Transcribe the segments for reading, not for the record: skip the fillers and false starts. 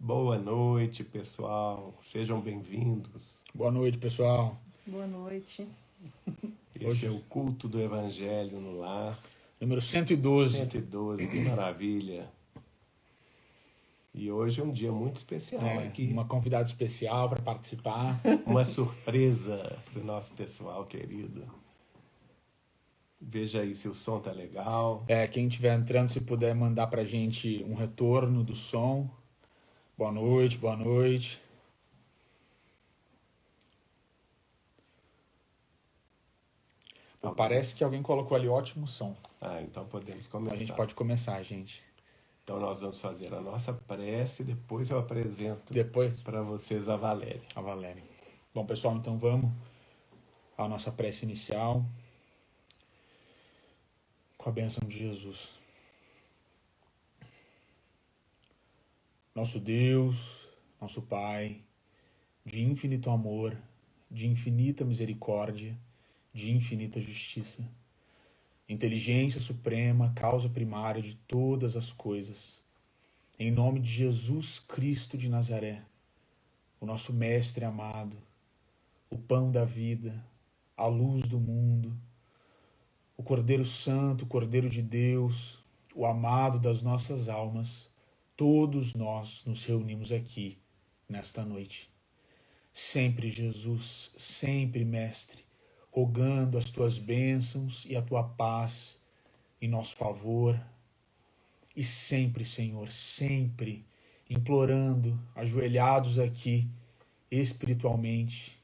Boa noite, pessoal. Sejam bem-vindos. Boa noite, pessoal. Boa noite. Esse é o Culto do Evangelho no Lar. Número 112. 112, que maravilha. E hoje é um dia muito especial aqui. Uma convidada especial para participar. Uma surpresa para o nosso pessoal querido. Veja aí se o som tá legal. Quem estiver entrando, se puder mandar pra gente um retorno do som. Boa noite, boa noite. Parece que alguém colocou ali ótimo som. Então podemos começar. A gente pode começar, gente. Então nós vamos fazer a nossa prece, depois eu apresento para vocês a Valéria. Bom, pessoal, então vamos à nossa prece inicial. Com a bênção de Jesus. Nosso Deus, nosso Pai, de infinito amor, de infinita misericórdia, de infinita justiça, inteligência suprema, causa primária de todas as coisas, em nome de Jesus Cristo de Nazaré, o nosso Mestre amado, o pão da vida, a luz do mundo, o Cordeiro Santo, o Cordeiro de Deus, o amado das nossas almas, todos nós nos reunimos aqui, nesta noite. Sempre, Jesus, sempre, Mestre, rogando as tuas bênçãos e a tua paz em nosso favor. E sempre, Senhor, sempre implorando, ajoelhados aqui, espiritualmente,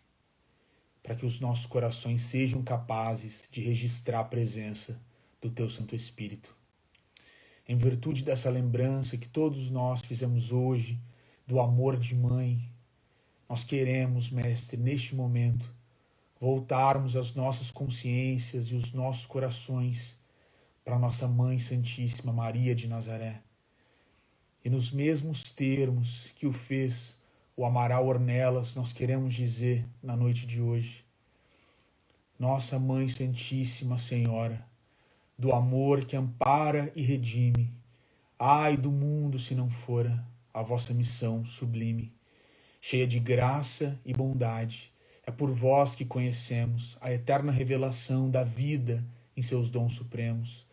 para que os nossos corações sejam capazes de registrar a presença do teu Santo Espírito. Em virtude dessa lembrança que todos nós fizemos hoje, do amor de mãe, nós queremos, Mestre, neste momento, voltarmos as nossas consciências e os nossos corações para nossa Mãe Santíssima Maria de Nazaré. E nos mesmos termos que o fez o Amaral Ornelas, nós queremos dizer na noite de hoje: Nossa Mãe Santíssima Senhora, do amor que ampara e redime, ai do mundo se não fora a vossa missão sublime. Cheia de graça e bondade, é por vós que conhecemos a eterna revelação da vida em seus dons supremos.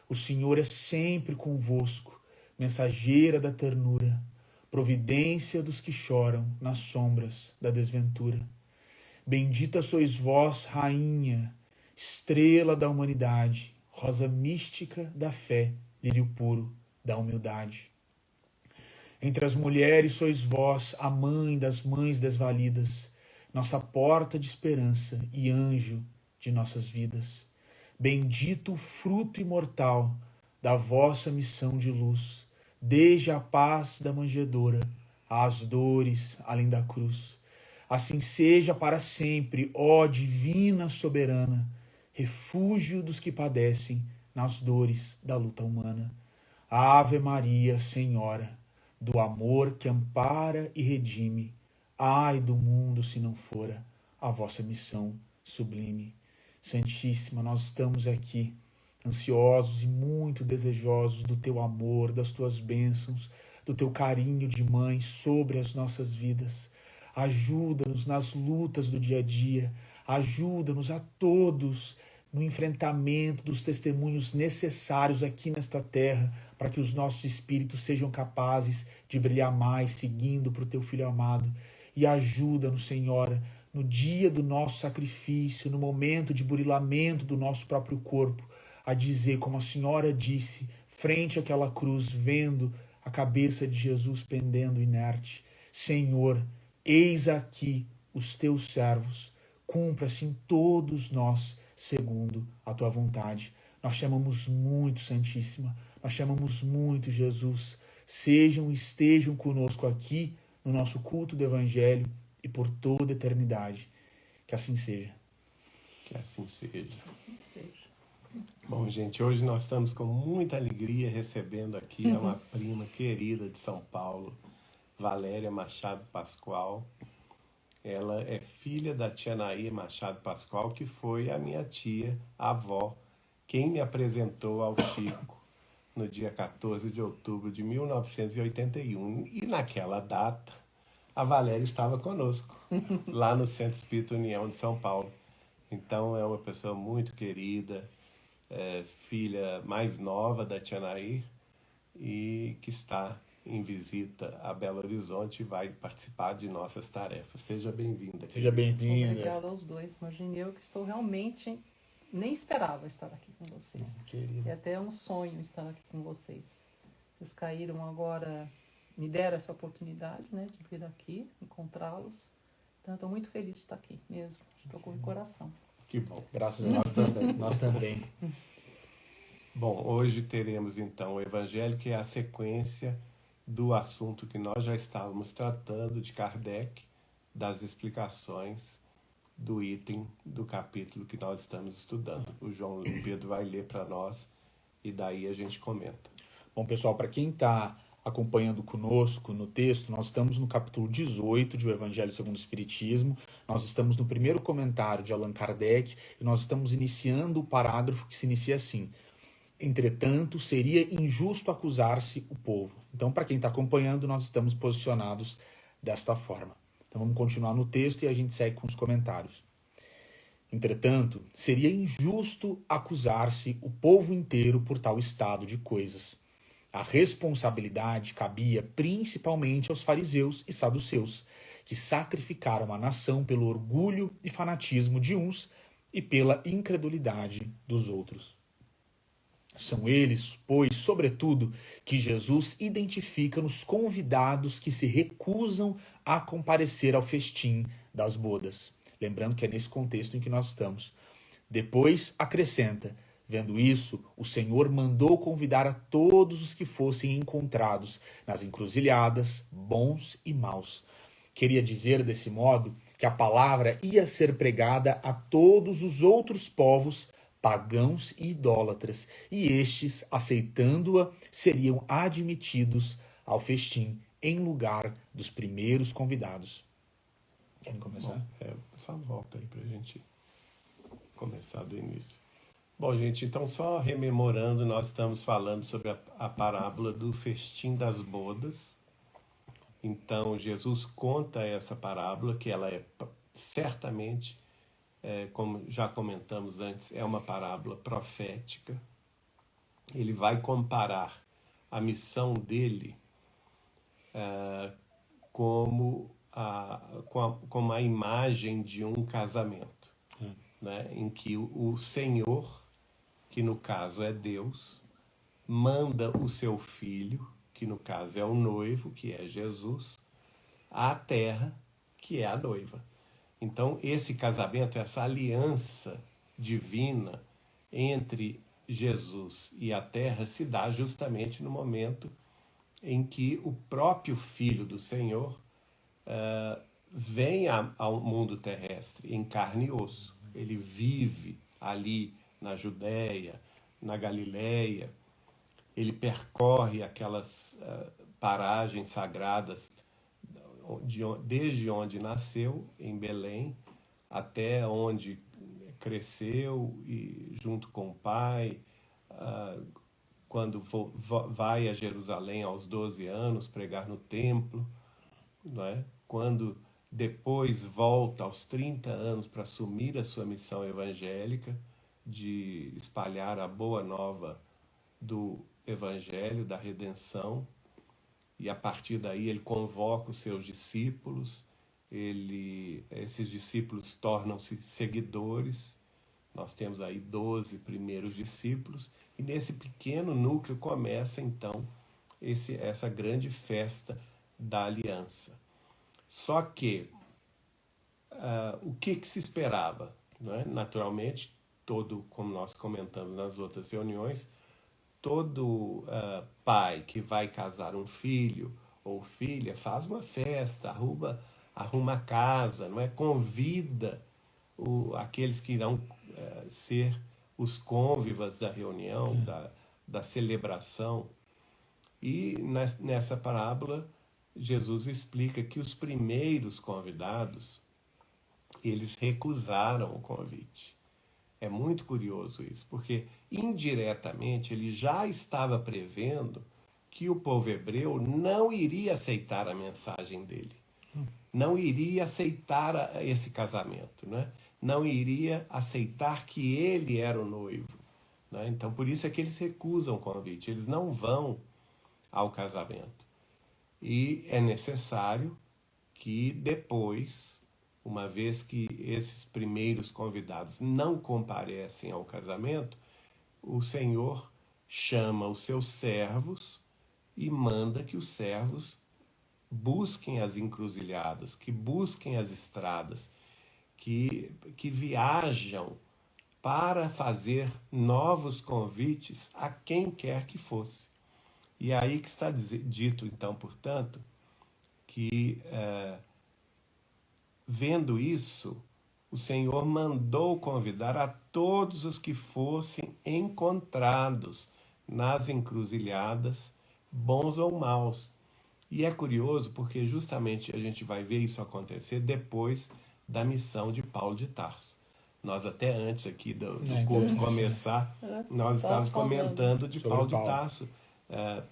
O Senhor é sempre convosco, mensageira da ternura, providência dos que choram nas sombras da desventura. Bendita sois vós, Rainha, estrela da humanidade, rosa mística da fé, lírio puro da humildade. Entre as mulheres sois vós, a mãe das mães desvalidas, nossa porta de esperança e anjo de nossas vidas. Bendito o fruto imortal da vossa missão de luz, desde a paz da manjedoura às dores além da cruz. Assim seja para sempre, ó divina soberana, refúgio dos que padecem nas dores da luta humana. Ave Maria, Senhora, do amor que ampara e redime, ai do mundo se não fora a vossa missão sublime. Santíssima, nós estamos aqui, ansiosos e muito desejosos do teu amor, das tuas bênçãos, do teu carinho de mãe sobre as nossas vidas. Ajuda-nos nas lutas do dia a dia, ajuda-nos a todos no enfrentamento dos testemunhos necessários aqui nesta terra, para que os nossos espíritos sejam capazes de brilhar mais, seguindo para o teu Filho amado. E ajuda-nos, Senhora, no dia do nosso sacrifício, no momento de burilamento do nosso próprio corpo, a dizer, como a Senhora disse, frente àquela cruz, vendo a cabeça de Jesus pendendo inerte: Senhor, eis aqui os teus servos, cumpra-se em todos nós segundo a tua vontade. Nós chamamos muito, Santíssima, nós chamamos muito, Jesus. Sejam e estejam conosco aqui no nosso culto do Evangelho e por toda a eternidade. Que assim seja. Que assim seja. Bom, gente, hoje nós estamos com muita alegria recebendo aqui uma prima querida de São Paulo, Valéria Machado Pascoal. Ela é filha da tia Nair Machado Pascoal, que foi a minha tia, a avó, quem me apresentou ao Chico. no dia 14 de outubro de 1981. E naquela data, a Valéria estava conosco, lá no Centro Espírita União de São Paulo. Então é uma pessoa muito querida, filha mais nova da Tia Nair, e que está em visita a Belo Horizonte e vai participar de nossas tarefas. Seja bem-vinda. Seja bem-vinda. Obrigada aos dois. Imagine eu que estou realmente... Nem esperava estar aqui com vocês. Querida. É até um sonho estar aqui com vocês. Vocês caíram agora, me deram essa oportunidade, né, de vir aqui, encontrá-los. Então, eu estou muito feliz de estar aqui mesmo. Estou com o coração. Que bom. Graças a Deus também. Nós também. Bom, hoje teremos então o Evangelho, que é a sequência do assunto que nós já estávamos tratando de Kardec, das explicações do item do capítulo que nós estamos estudando. O João Pedro vai ler para nós e daí a gente comenta. Bom, pessoal, para quem está acompanhando conosco no texto, nós estamos no capítulo 18 de O Evangelho segundo o Espiritismo, nós estamos no primeiro comentário de Allan Kardec e nós estamos iniciando o parágrafo que se inicia assim: entretanto, seria injusto acusar-se o povo. Então, para quem está acompanhando, nós estamos posicionados desta forma. Então vamos continuar no texto e a gente segue com os comentários. Entretanto, seria injusto acusar-se o povo inteiro por tal estado de coisas. A responsabilidade cabia principalmente aos fariseus e saduceus, que sacrificaram a nação pelo orgulho e fanatismo de uns e pela incredulidade dos outros. São eles, pois, sobretudo, que Jesus identifica nos convidados que se recusam a comparecer ao festim das bodas. Lembrando que é nesse contexto em que nós estamos. Depois acrescenta: vendo isso, o Senhor mandou convidar a todos os que fossem encontrados nas encruzilhadas, bons e maus. Queria dizer, desse modo, que a palavra ia ser pregada a todos os outros povos pagãos e idólatras, e estes, aceitando-a, seriam admitidos ao festim em lugar dos primeiros convidados. Querem começar? Só volta aí para a gente começar do início. Bom, gente, então só rememorando, nós estamos falando sobre a parábola do festim das bodas. Então, Jesus conta essa parábola, que ela é certamente... como já comentamos antes, é uma parábola profética. Ele vai comparar a missão dele como a imagem de um casamento, né? Em que o Senhor, que no caso é Deus, manda o seu filho, que no caso é o noivo, que é Jesus, à terra, que é a noiva. Então, esse casamento, essa aliança divina entre Jesus e a terra se dá justamente no momento em que o próprio Filho do Senhor vem ao mundo terrestre em carne e osso. Ele vive ali na Judéia, na Galileia, ele percorre aquelas paragens sagradas desde onde nasceu, em Belém, até onde cresceu e junto com o pai, quando vai a Jerusalém aos 12 anos pregar no templo, não é? Quando depois volta aos 30 anos para assumir a sua missão evangélica de espalhar a boa nova do evangelho, da redenção. E a partir daí ele convoca os seus discípulos, esses discípulos tornam-se seguidores. Nós temos aí 12 primeiros discípulos, e nesse pequeno núcleo começa então essa grande festa da aliança. Só que o que se esperava? Não é? Naturalmente, como nós comentamos nas outras reuniões, todo pai que vai casar um filho ou filha faz uma festa, arruma a casa, não é? Convida aqueles que irão ser os cônvivas da reunião, da celebração. E nessa parábola, Jesus explica que os primeiros convidados, eles recusaram o convite. É muito curioso isso, porque indiretamente ele já estava prevendo que o povo hebreu não iria aceitar a mensagem dele, não iria aceitar esse casamento, né? Não iria aceitar que ele era o noivo, né? Então, por isso é que eles recusam o convite, eles não vão ao casamento. E é necessário que depois, uma vez que esses primeiros convidados não comparecem ao casamento, o Senhor chama os seus servos e manda que os servos busquem as encruzilhadas, que busquem as estradas, que viajam para fazer novos convites a quem quer que fosse. E é aí que está dito, então, portanto, que vendo isso, o Senhor mandou convidar a todos os que fossem encontrados nas encruzilhadas, bons ou maus. E é curioso porque justamente a gente vai ver isso acontecer depois da missão de Paulo de Tarso. Nós até antes aqui do culto começar, nós estávamos comentando de Paulo de Tarso.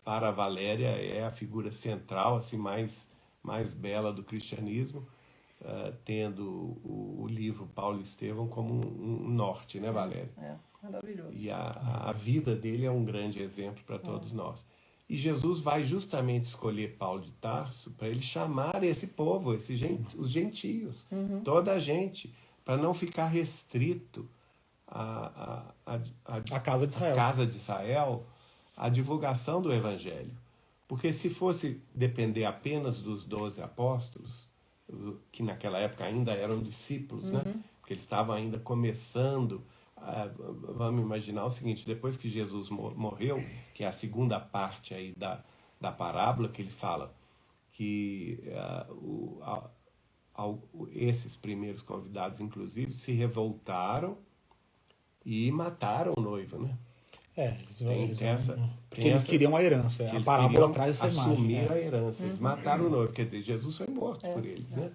Para a Valéria é a figura central, assim, mais bela do cristianismo, tendo o livro Paulo e Estevão como um norte, né, Valéria? É, maravilhoso. E a vida dele é um grande exemplo para todos nós. E Jesus vai justamente escolher Paulo de Tarso para ele chamar esse povo, os gentios, toda a gente, para não ficar restrito à casa de Israel. Casa de Israel, a divulgação do Evangelho. Porque se fosse depender apenas dos 12 apóstolos, que naquela época ainda eram discípulos, né? Porque eles estavam ainda começando. Vamos imaginar o seguinte: depois que Jesus morreu, que é a segunda parte aí da parábola, que ele fala que esses primeiros convidados, inclusive, se revoltaram e mataram o noivo, né? Porque eles queriam a herança. A parábola traz essa imagem. Assumir a herança. Eles mataram o noivo. Quer dizer, Jesus foi morto por eles, né?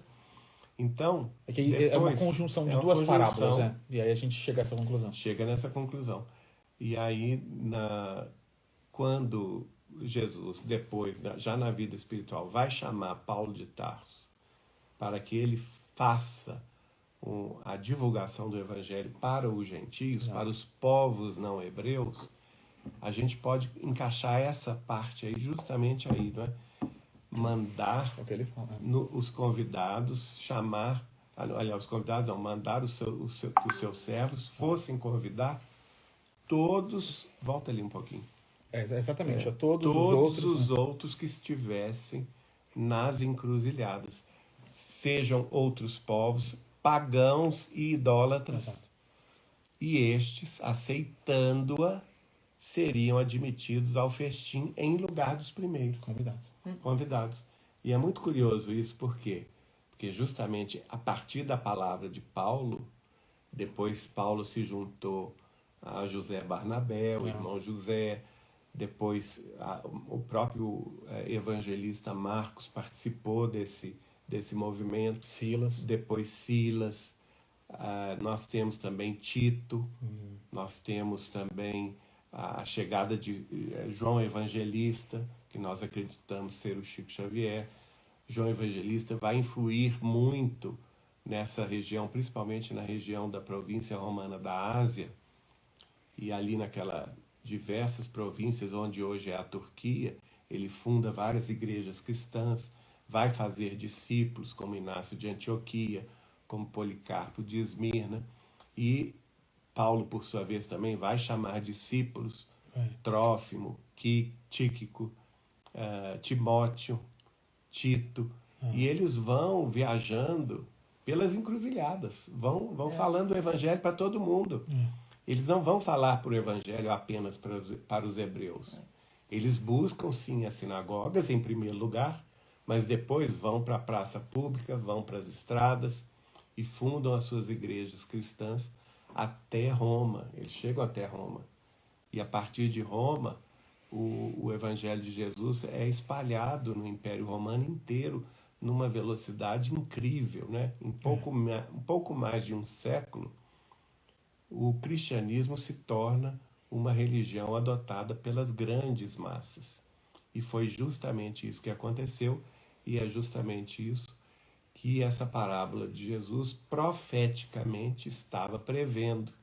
Então, é uma conjunção de duas parábolas, né? E aí a gente chega a essa conclusão. Chega nessa conclusão. E aí, quando Jesus, depois, já na vida espiritual, vai chamar Paulo de Tarso para que ele faça a divulgação do Evangelho para os gentios, para os povos não hebreus, a gente pode encaixar essa parte aí, justamente aí, não é? Mandar os convidados chamar, aliás, os convidados não, mandar que os seus servos fossem convidar todos, volta ali um pouquinho. Exatamente, todos os outros que estivessem nas encruzilhadas, sejam outros povos, pagãos e idólatras, e estes, aceitando-a, seriam admitidos ao festim em lugar dos primeiros convidados. E é muito curioso isso, por quê? Porque justamente a partir da palavra de Paulo, depois Paulo se juntou a José Barnabé, o irmão José, depois o próprio evangelista Marcos participou desse movimento. Depois Silas. Nós temos também Tito. Nós temos também a chegada de João Evangelista, que nós acreditamos ser o Chico Xavier. João Evangelista vai influir muito nessa região, principalmente na região da província romana da Ásia, e ali naquelas diversas províncias onde hoje é a Turquia, ele funda várias igrejas cristãs, vai fazer discípulos como Inácio de Antioquia, como Policarpo de Esmirna, e Paulo, por sua vez, também vai chamar discípulos, Trófimo, Tíquico, Timóteo, Tito, e eles vão viajando pelas encruzilhadas, vão falando o evangelho para todo mundo. Eles não vão falar por evangelho apenas para os hebreus. Eles buscam, sim, as sinagogas, em primeiro lugar, mas depois vão para a praça pública, vão para as estradas e fundam as suas igrejas cristãs até Roma. Eles chegam até Roma. E a partir de Roma, o Evangelho de Jesus é espalhado no Império Romano inteiro numa velocidade incrível, né? Em pouco mais de um século, o cristianismo se torna uma religião adotada pelas grandes massas. E foi justamente isso que aconteceu, e é justamente isso que essa parábola de Jesus profeticamente estava prevendo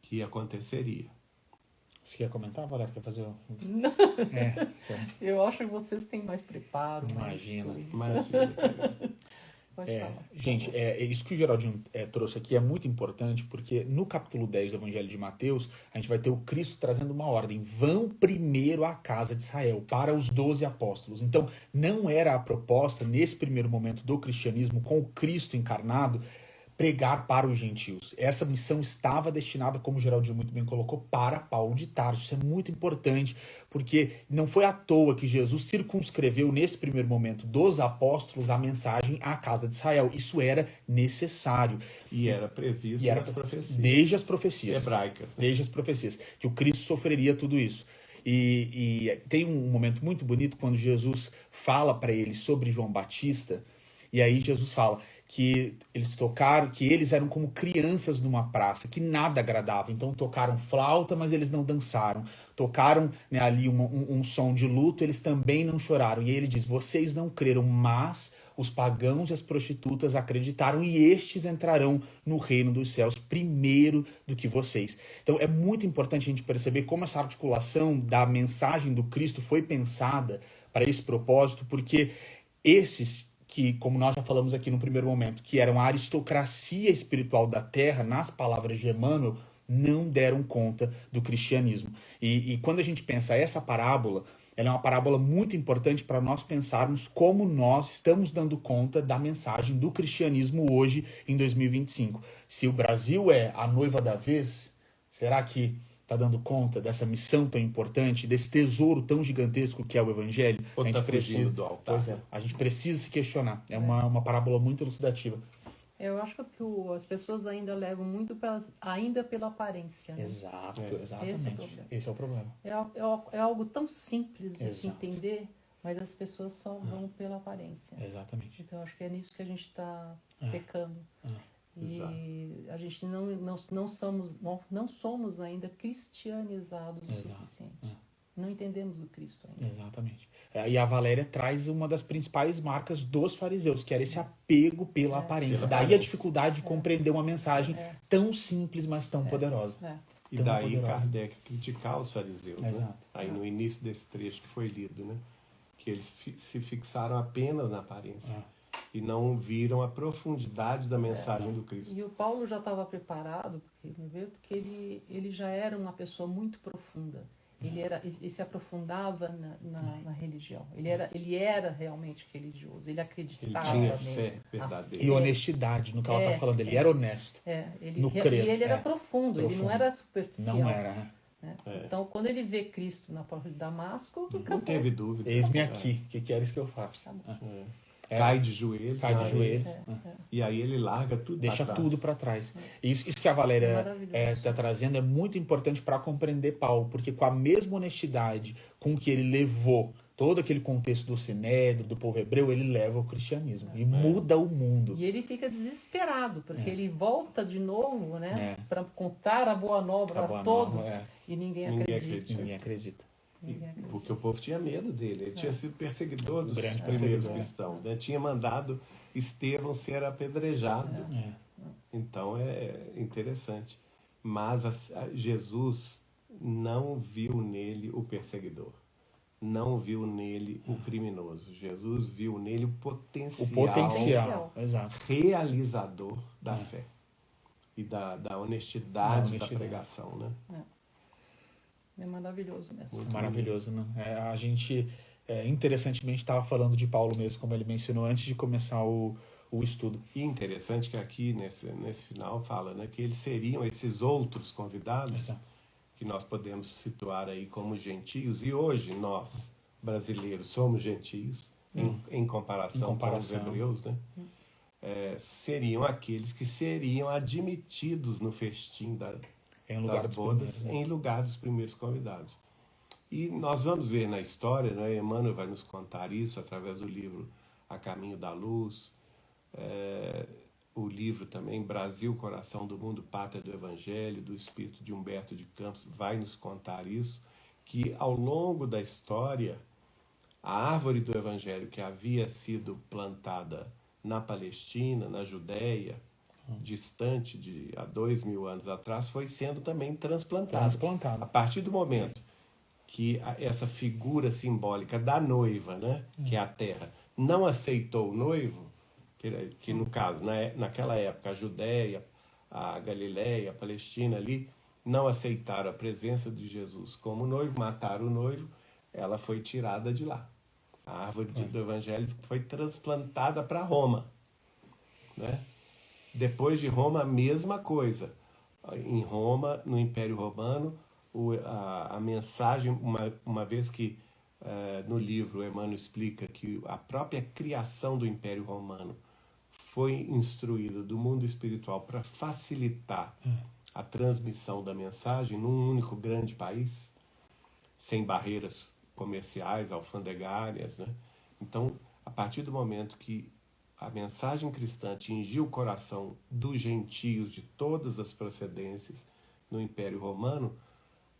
que aconteceria. Você quer comentar, Valéria? Quer fazer um... Não, É, eu acho que vocês têm mais preparo. Imagina. Mais estudo. Imagina. Pode falar. gente, isso que o Geraldinho trouxe aqui é muito importante, porque no capítulo 10 do Evangelho de Mateus, a gente vai ter o Cristo trazendo uma ordem. Vão primeiro à casa de Israel, para os 12 apóstolos. Então, não era a proposta, nesse primeiro momento do cristianismo, com o Cristo encarnado, pregar para os gentios. Essa missão estava destinada, como o Geraldinho muito bem colocou, para Paulo de Tarso. Isso é muito importante, porque não foi à toa que Jesus circunscreveu, nesse primeiro momento, dos apóstolos, a mensagem à casa de Israel. Isso era necessário. E era previsto nas profecias. Desde as profecias. Hebraicas. Né? Desde as profecias. Que o Cristo sofreria tudo isso. E tem um momento muito bonito quando Jesus fala para eles sobre João Batista, e aí Jesus fala que eles tocaram, que eles eram como crianças numa praça, que nada agradava. Então tocaram flauta, mas eles não dançaram. Tocaram, né, ali um som de luto, eles também não choraram. E aí ele diz, vocês não creram, mas os pagãos e as prostitutas acreditaram, e estes entrarão no reino dos céus primeiro do que vocês. Então é muito importante a gente perceber como essa articulação da mensagem do Cristo foi pensada para esse propósito, porque esses que, como nós já falamos aqui no primeiro momento, que eram a aristocracia espiritual da terra, nas palavras de Emmanuel, não deram conta do cristianismo. E quando a gente pensa essa parábola, ela é uma parábola muito importante para nós pensarmos como nós estamos dando conta da mensagem do cristianismo hoje, em 2025. Se o Brasil é a noiva da vez, será que está dando conta dessa missão tão importante, desse tesouro tão gigantesco que é o Evangelho? Ou A gente tá precisa fugindo do altar. Pois é, a gente precisa se questionar. É uma parábola muito elucidativa. Eu acho que as pessoas ainda levam muito ainda pela aparência. Né? Exato, É. exatamente. Esse é o problema. Esse é o problema. É algo tão simples de se Exato. entender, mas as pessoas só vão pela aparência. Exatamente. Então acho que é nisso que a gente está pecando. E Exato. a gente não somos ainda cristianizados o Exato. suficiente. Não entendemos o Cristo ainda. Exatamente. E a Valéria traz uma das principais marcas dos fariseus, que era esse apego pela aparência. Pela Daí a aparência. dificuldade de compreender uma mensagem tão simples, mas tão poderosa. É. E Tão daí poderosa. Kardec criticar os fariseus, né? Exato. Aí no início desse trecho que foi lido, né? Que eles se fixaram apenas na aparência e não viram a profundidade da mensagem do Cristo. E o Paulo já estava preparado, porque ele já era uma pessoa muito profunda. Ele se aprofundava na religião. Ele era realmente religioso. Ele Ele acreditava tinha mesmo. fé verdadeira. E honestidade no que ela está falando. Ele era honesto. No E crer. ele era profundo, ele não era superficial. Não era, né? Né? Então, quando ele vê Cristo na porta de Damasco, Não teve dúvida. Eis-me aqui, o que queres que eu faça? Tá bom. Cai de joelhos. Cai de na joelho. areia, E aí ele larga tudo Deixa pra trás. tudo para trás. Isso que a Valéria Maravilhoso. está trazendo é muito importante para compreender Paulo, porque com a mesma honestidade com que ele levou todo aquele contexto do Sinédrio, do povo hebreu, ele leva o cristianismo e muda o mundo. E ele fica desesperado, porque ele volta de novo, né, É. para contar a boa nova A a boa todos, nova, é. e ninguém Ninguém acredita. acredita. Ninguém acredita. Ninguém acredita. Porque o povo tinha medo dele. Ele tinha sido perseguidor dos Grande primeiros perseguidor. cristãos. Né? Tinha mandado Estevão ser apedrejado. É. Então é interessante. Mas Jesus não viu nele o perseguidor. Não viu nele o criminoso. Jesus viu nele o O potencial, potencial. Exato. realizador da fé. E da honestidade da pregação. Né? É maravilhoso mesmo. Muito Maravilhoso, né? A gente, interessantemente, estava falando de Paulo mesmo, como ele mencionou antes de começar o estudo. E interessante que aqui, nesse final, fala, né, que eles seriam esses outros convidados, Exato. que nós podemos situar aí como gentios, e hoje nós, brasileiros, somos gentios, em comparação com os hebreus, né? Seriam aqueles que seriam admitidos no festim Em lugar das dos bodas, primeiros, né? em lugar dos primeiros convidados. E nós vamos ver na história, né, Emmanuel vai nos contar isso através do livro A Caminho da Luz, o livro também, Brasil, Coração do Mundo, Pátria do Evangelho, do espírito de Humberto de Campos, vai nos contar isso, que ao longo da história, a árvore do Evangelho que havia sido plantada na Palestina, na Judéia, distante de há 2000 anos atrás, foi sendo também transplantada. A partir do momento que essa figura simbólica da noiva, né, que é a terra, não aceitou o noivo, que no caso, naquela época, a Judéia, a Galiléia, a Palestina ali, não aceitaram a presença de Jesus como noivo, mataram o noivo, ela foi tirada de lá. A árvore do Evangelho foi transplantada para Roma, né? Depois de Roma, a mesma coisa. Em Roma, no Império Romano, a mensagem, uma vez que no livro Emmanuel explica que a própria criação do Império Romano foi instruída do mundo espiritual para facilitar a transmissão da mensagem num único grande país, sem barreiras comerciais, alfandegárias, né? Então, a partir do momento que a mensagem cristã atingiu o coração dos gentios de todas as procedências no Império Romano,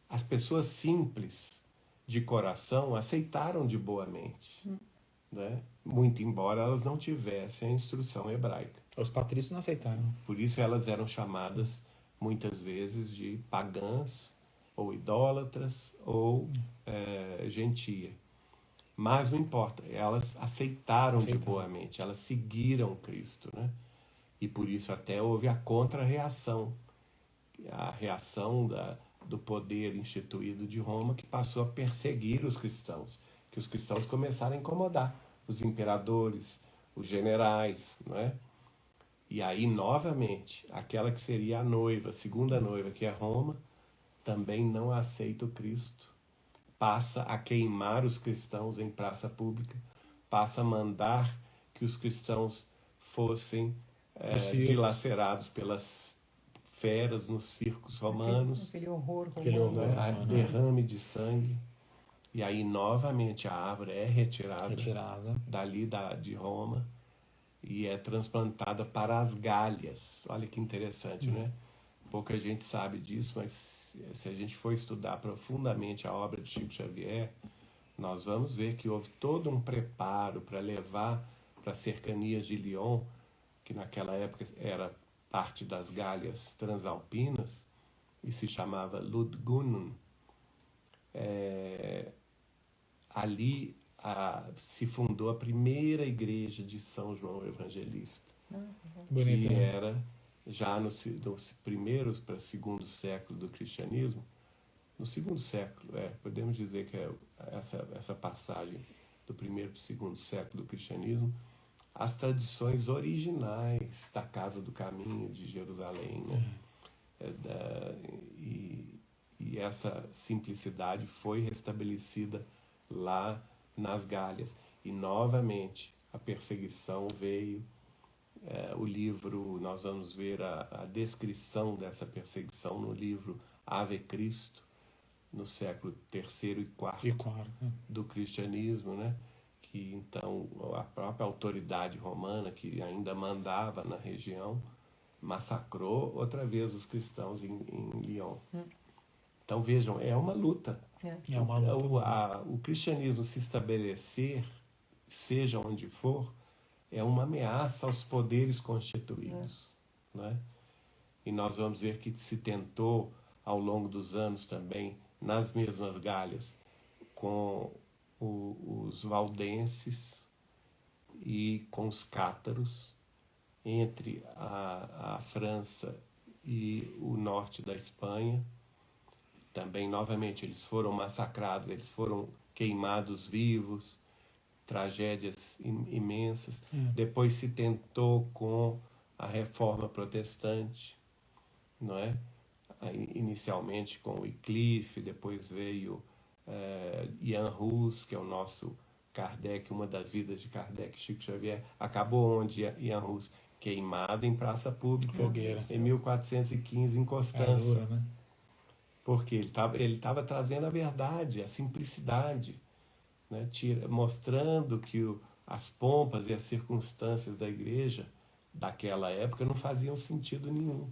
as pessoas simples de coração aceitaram de boa mente, né? Muito embora elas não tivessem a instrução hebraica. Os patrícios não aceitaram. Por isso elas eram chamadas muitas vezes de pagãs, ou idólatras, ou gentia. Mas não importa, elas aceitaram de boa mente, elas seguiram Cristo, né? E por isso até houve a contra-reação, a reação do poder instituído de Roma, que passou a perseguir os cristãos, que os cristãos começaram a incomodar os imperadores, os generais, não é? E aí, novamente, aquela que seria a noiva, a segunda noiva, que é Roma, também não aceita o Cristo, passa a queimar os cristãos em praça pública, passa a mandar que os cristãos fossem dilacerados pelas feras nos circos romanos, aquele horror romano, derrame de sangue. E aí, novamente, a árvore é retirada. Dali de Roma e é transplantada para as Gálias. Olha que interessante, né? Pouca gente sabe disso, mas se a gente for estudar profundamente a obra de Chico Xavier, nós vamos ver que houve todo um preparo para levar para as cercanias de Lyon, que naquela época era parte das Gálias transalpinas, e se chamava Ludgunum. Ali se fundou a primeira igreja de São João Evangelista, que era já nos primeiros para segundo século do cristianismo. No segundo século, podemos dizer que é essa passagem do primeiro para o segundo século do cristianismo, as tradições originais da Casa do Caminho de Jerusalém, né? E essa simplicidade foi restabelecida lá nas Gálias. E, novamente, a perseguição veio. O livro, nós vamos ver a descrição dessa perseguição no livro Ave Cristo, no século III e IV do cristianismo, né? Que, então, a própria autoridade romana, que ainda mandava na região, massacrou outra vez os cristãos em Lyon. Então, vejam, é uma luta. O cristianismo se estabelecer, seja onde for, é uma ameaça aos poderes constituídos, né? E nós vamos ver que se tentou, ao longo dos anos também, nas mesmas Gálias, com os valdenses e com os cátaros, entre a França e o norte da Espanha. Também, novamente, eles foram massacrados, eles foram queimados vivos, tragédias imensas. Depois se tentou com a Reforma Protestante, não é? Inicialmente com Wycliffe, depois veio Jan Hus, que é o nosso Kardec, uma das vidas de Kardec, Chico Xavier. Acabou onde Jan Hus? Queimado em praça pública, em 1415, em Constança. Né? Porque ele estava trazendo a verdade, a simplicidade, né? Mostrando que as pompas e as circunstâncias da igreja daquela época não faziam sentido nenhum,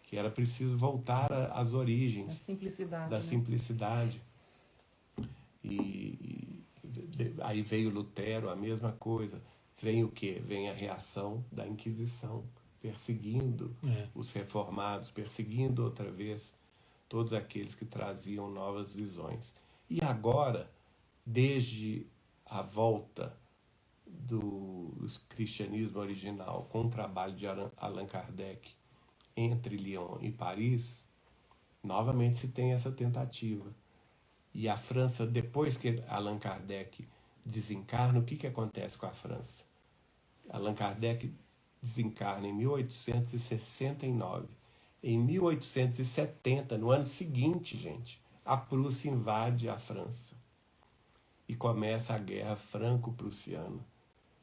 que era preciso voltar às A origens simplicidade. da né? simplicidade. Aí veio Lutero, a mesma coisa. Vem o quê? Vem a reação da Inquisição, perseguindo os reformados, perseguindo outra vez todos aqueles que traziam novas visões. E agora, desde a volta do cristianismo original com o trabalho de Allan Kardec entre Lyon e Paris, novamente se tem essa tentativa. E a França, depois que Allan Kardec desencarna, o que acontece com a França? Allan Kardec desencarna em 1869. Em 1870, no ano seguinte, gente, a Prússia invade a França. E começa a Guerra Franco-Prussiana,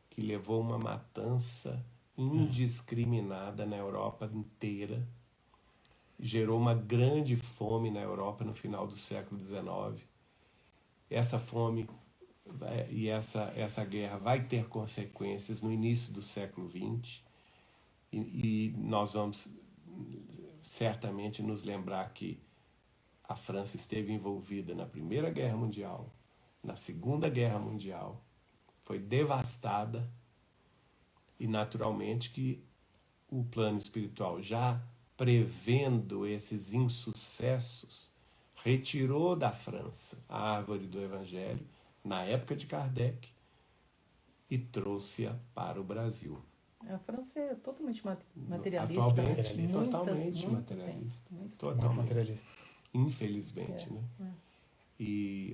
que levou uma matança indiscriminada na Europa inteira, gerou uma grande fome na Europa no final do século XIX. Essa fome e essa guerra vai ter consequências no início do século XX, e nós vamos certamente nos lembrar que a França esteve envolvida na Primeira Guerra Mundial, na Segunda Guerra Mundial, foi devastada, e naturalmente que o plano espiritual, já prevendo esses insucessos, retirou da França a árvore do Evangelho, na época de Kardec, e trouxe-a para o Brasil. A França é totalmente materialista. Atualmente, né? totalmente Muito materialista. tempo, muito Totalmente. materialista. Infelizmente, né?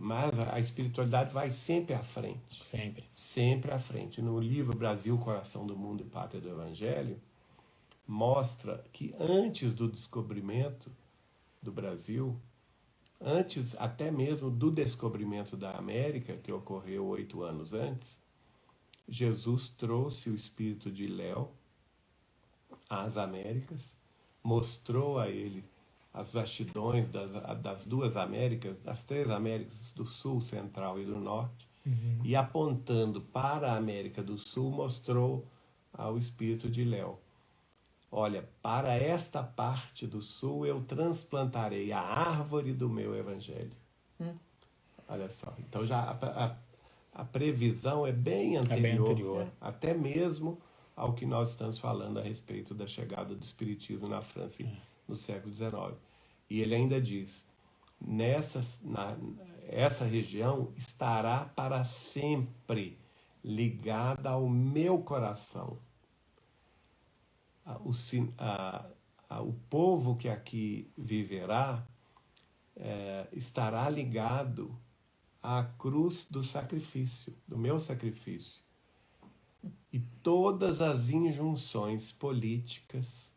Mas a espiritualidade vai sempre à frente. Sempre. Sempre à frente. No livro Brasil, Coração do Mundo e Pátria do Evangelho, mostra que antes do descobrimento do Brasil, antes até mesmo do descobrimento da América, que ocorreu 8 anos antes, Jesus trouxe o espírito de Léo às Américas, mostrou a ele as vastidões das duas Américas, das 3 Américas, do Sul, Central e do Norte, e apontando para a América do Sul, mostrou ao espírito de Léo: olha, para esta parte do Sul eu transplantarei a árvore do meu Evangelho. Olha só, então já a previsão é bem anterior, até mesmo ao que nós estamos falando a respeito da chegada do Espiritismo na França no século XIX. E ele ainda diz: essa região estará para sempre ligada ao meu coração. O povo que aqui viverá estará ligado à cruz do sacrifício, do meu sacrifício. E todas as injunções políticas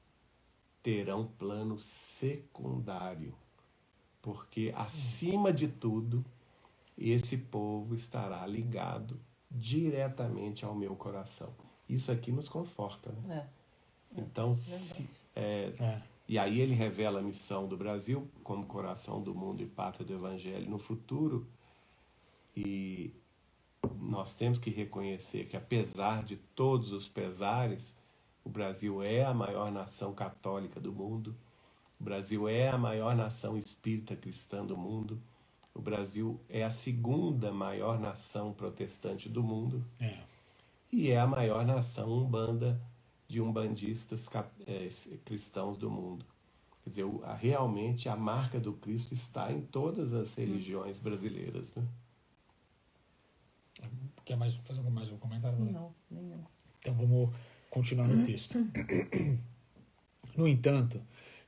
terão plano secundário, porque, acima de tudo, esse povo estará ligado diretamente ao meu coração. Isso aqui nos conforta, né? Então, e aí ele revela a missão do Brasil como coração do mundo e pátria do Evangelho no futuro, e nós temos que reconhecer que, apesar de todos os pesares, o Brasil é a maior nação católica do mundo, o Brasil é a maior nação espírita cristã do mundo, o Brasil é a 2ª maior nação protestante do mundo, e é a maior nação umbanda de umbandistas cristãos do mundo. Quer dizer, realmente a marca do Cristo está em todas as religiões brasileiras, né? Quer fazer mais um comentário? Não, nenhum. Então vamos continuar no texto. No entanto,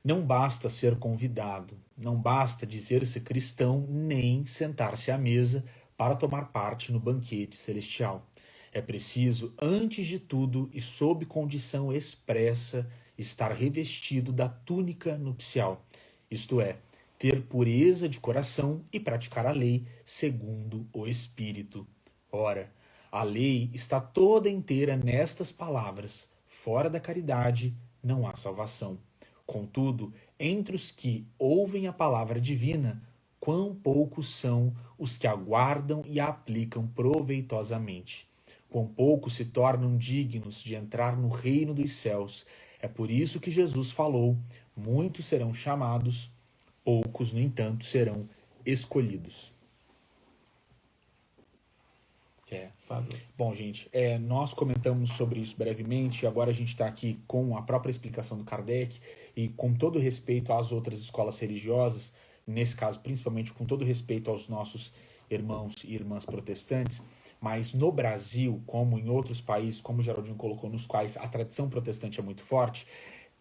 não basta ser convidado, não basta dizer-se cristão, nem sentar-se à mesa para tomar parte no banquete celestial. É preciso, antes de tudo e sob condição expressa, estar revestido da túnica nupcial, isto é, ter pureza de coração e praticar a lei segundo o Espírito. Ora, a lei está toda inteira nestas palavras: fora da caridade não há salvação. Contudo, entre os que ouvem a palavra divina, quão poucos são os que a guardam e a aplicam proveitosamente. quão poucos se tornam dignos de entrar no reino dos céus. É por isso que Jesus falou: muitos serão chamados, poucos, no entanto, serão escolhidos. Bom, gente, nós comentamos sobre isso brevemente, agora a gente está aqui com a própria explicação do Kardec e com todo respeito às outras escolas religiosas, nesse caso principalmente com todo respeito aos nossos irmãos e irmãs protestantes, mas no Brasil, como em outros países, como o Geraldinho colocou, nos quais a tradição protestante é muito forte,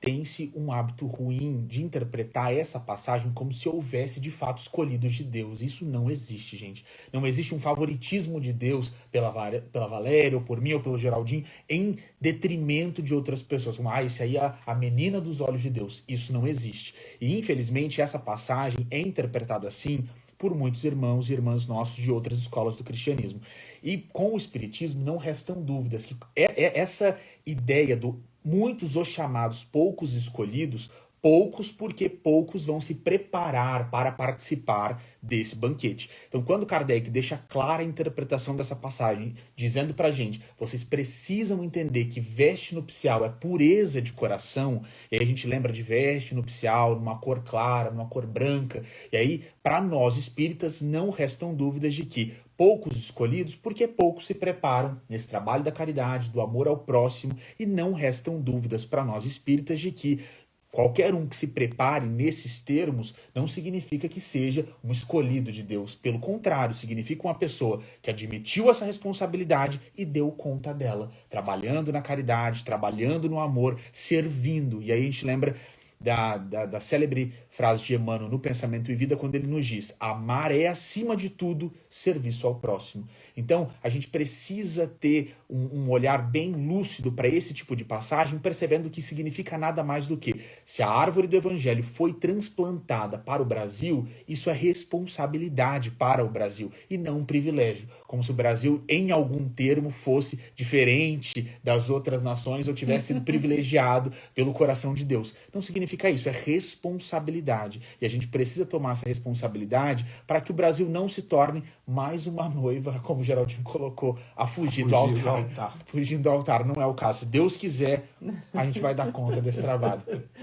tem-se um hábito ruim de interpretar essa passagem como se houvesse de fato escolhidos de Deus. Isso não existe, gente. Não existe um favoritismo de Deus pela Valéria, ou por mim, ou pelo Geraldinho, em detrimento de outras pessoas. Como, esse aí é a menina dos olhos de Deus. Isso não existe. E, infelizmente, essa passagem é interpretada assim por muitos irmãos e irmãs nossos de outras escolas do cristianismo. E com o espiritismo não restam dúvidas que essa ideia do muitos os chamados, poucos escolhidos, poucos porque poucos vão se preparar para participar desse banquete. Então, quando Kardec deixa clara a interpretação dessa passagem, dizendo pra gente, vocês precisam entender que veste nupcial é pureza de coração, e aí a gente lembra de veste nupcial numa cor clara, numa cor branca, e aí, para nós espíritas, não restam dúvidas de que poucos escolhidos, porque poucos se preparam nesse trabalho da caridade, do amor ao próximo, e não restam dúvidas para nós espíritas de que qualquer um que se prepare nesses termos não significa que seja um escolhido de Deus. Pelo contrário, significa uma pessoa que admitiu essa responsabilidade e deu conta dela, trabalhando na caridade, trabalhando no amor, servindo. E aí a gente lembra da célebre frase de Emmanuel no Pensamento e Vida, quando ele nos diz: amar é, acima de tudo, serviço ao próximo. Então, a gente precisa ter um olhar bem lúcido para esse tipo de passagem, percebendo que significa nada mais do que, se a árvore do Evangelho foi transplantada para o Brasil, isso é responsabilidade para o Brasil, e não um privilégio, como se o Brasil, em algum termo, fosse diferente das outras nações ou tivesse sido privilegiado pelo coração de Deus. Não significa isso, é responsabilidade. E a gente precisa tomar essa responsabilidade para que o Brasil não se torne mais uma noiva, como o Geraldinho colocou, a fugir do altar. Fugindo do altar, não é o caso. Se Deus quiser, a gente vai dar conta desse trabalho.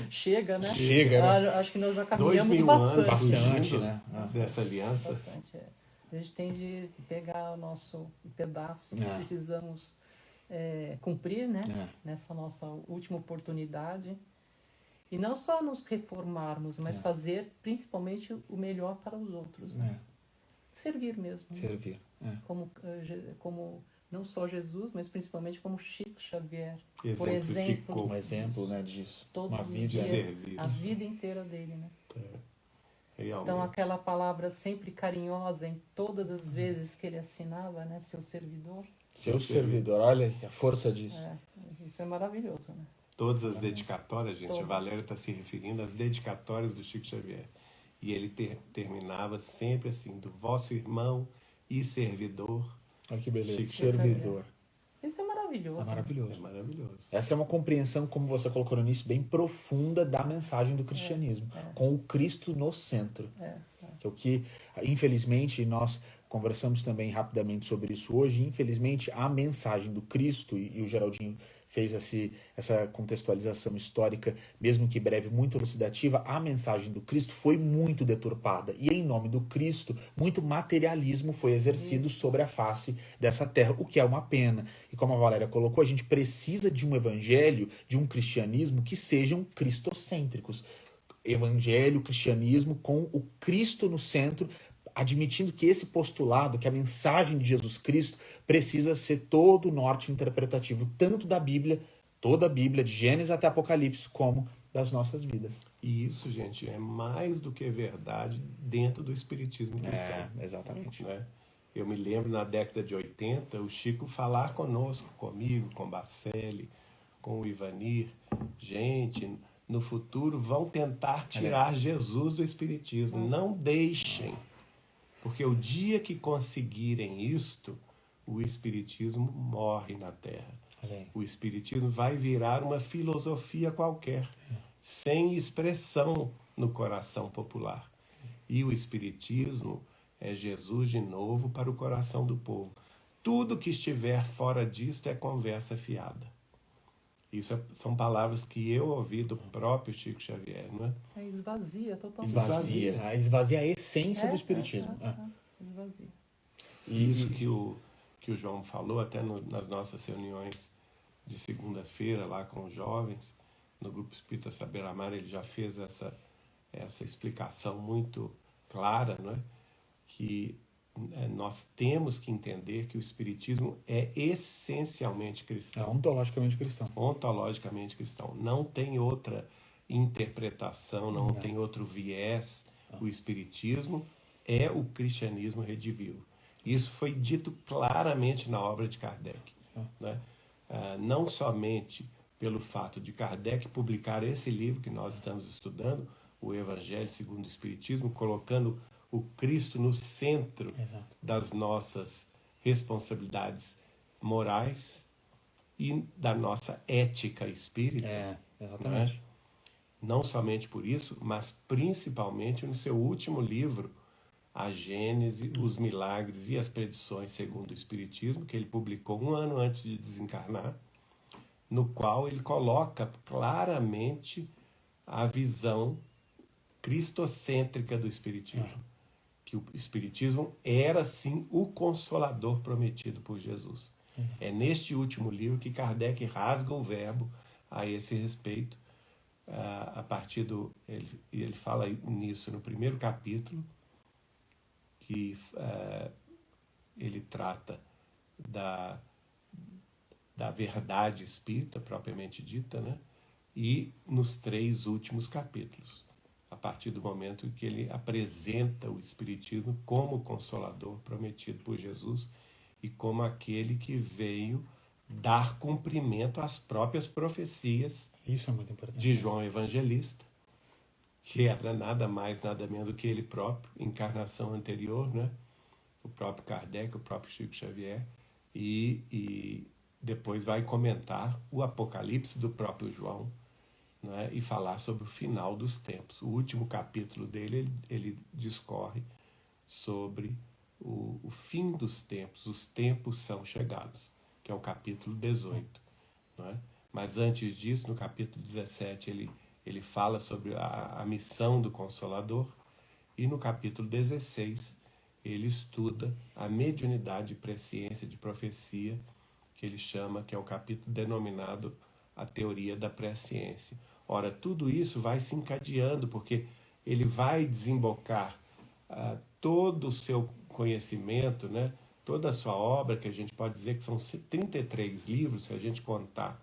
Chega, né? Chega, né? Acho que nós já caminhamos Bastante, né? Dessa aliança. Bastante, A gente tem de pegar o nosso pedaço que precisamos cumprir, né? Nessa nossa última oportunidade. E não só nos reformarmos, mas fazer principalmente o melhor para os outros. Né? Servir mesmo. Servir. Como não só Jesus, mas principalmente como Chico Xavier. Por exemplo. Um exemplo, né, disso. Todos uma vida os dias, serviço. a vida inteira dele. Né? Então aquela palavra sempre carinhosa em todas as vezes que ele assinava, né, seu servidor. Seu servidor, olha a força disso. Isso é maravilhoso, né? Todas as dedicatórias, gente, a Valéria está se referindo às dedicatórias do Chico Xavier. E ele terminava sempre assim, do vosso irmão e servidor. Olha que beleza, Chico servidor. Isso é maravilhoso. É maravilhoso. É maravilhoso. Essa é uma compreensão, como você colocou no início, bem profunda da mensagem do cristianismo, com o Cristo no centro. Que é o que, infelizmente, nós conversamos também rapidamente sobre isso hoje, infelizmente, a mensagem do Cristo, e o Geraldinho fez essa contextualização histórica, mesmo que breve, muito elucidativa, a mensagem do Cristo foi muito deturpada. E em nome do Cristo, muito materialismo foi exercido sobre a face dessa terra, o que é uma pena. E como a Valéria colocou, a gente precisa de um evangelho, de um cristianismo que sejam cristocêntricos. Evangelho, cristianismo com o Cristo no centro, admitindo que esse postulado, que a mensagem de Jesus Cristo precisa ser todo o norte interpretativo, tanto da Bíblia, toda a Bíblia, de Gênesis até Apocalipse, como das nossas vidas. E isso, gente, é mais do que verdade dentro do espiritismo cristão. Exatamente. Né? Eu me lembro, na década de 80, o Chico falar conosco, comigo, com o Bacelli, com o Ivanir, gente, no futuro vão tentar tirar Jesus do espiritismo. Não deixem. Porque o dia que conseguirem isto, o espiritismo morre na Terra. O espiritismo vai virar uma filosofia qualquer, sem expressão no coração popular. E o espiritismo é Jesus de novo para o coração do povo. Tudo que estiver fora disto é conversa fiada. Isso são palavras que eu ouvi do próprio Chico Xavier, não é? Esvazia totalmente. Esvazia a essência do espiritismo. Esvazia. Isso que o João falou até nas nossas reuniões de segunda-feira lá com os jovens, no Grupo Espírita Saber Amar, ele já fez essa explicação muito clara, não é? Que nós temos que entender que o Espiritismo é essencialmente cristão. É ontologicamente cristão. Ontologicamente cristão. Não tem outra interpretação, não tem outro viés. O Espiritismo é o cristianismo redivivo. Isso foi dito claramente na obra de Kardec. Né? Não somente pelo fato de Kardec publicar esse livro que nós estamos estudando, o Evangelho segundo o Espiritismo, colocando o Cristo no centro das nossas responsabilidades morais e da nossa ética espírita. Exatamente. Né? Não somente por isso, mas principalmente no seu último livro, A Gênese, os Milagres e as Predições segundo o Espiritismo, que ele publicou 1 ano antes de desencarnar, no qual ele coloca claramente a visão cristocêntrica do Espiritismo. Que o Espiritismo era, sim, o Consolador prometido por Jesus. É neste último livro que Kardec rasga o verbo a esse respeito, a partir do... Ele fala nisso no primeiro capítulo, que ele trata da verdade espírita, propriamente dita, né? E nos 3 últimos capítulos, a partir do momento em que ele apresenta o Espiritismo como Consolador prometido por Jesus e como aquele que veio dar cumprimento às próprias profecias Isso é muito importante. de João Evangelista, que era nada mais, nada menos do que ele próprio, encarnação anterior, né? O próprio Kardec, o próprio Chico Xavier, e depois vai comentar o Apocalipse do próprio João, né? E falar sobre o final dos tempos. O último capítulo dele, ele discorre sobre o fim dos tempos, os tempos são chegados, que é o capítulo 18. Né? Mas antes disso, no capítulo 17, ele fala sobre a missão do Consolador, e no capítulo 16 ele estuda a mediunidade de presciência, de profecia, que ele chama, que é o capítulo denominado a teoria da presciência. Ora, tudo isso vai se encadeando, porque ele vai desembocar todo o seu conhecimento, né? Toda a sua obra, que a gente pode dizer que são 33 livros, se a gente contar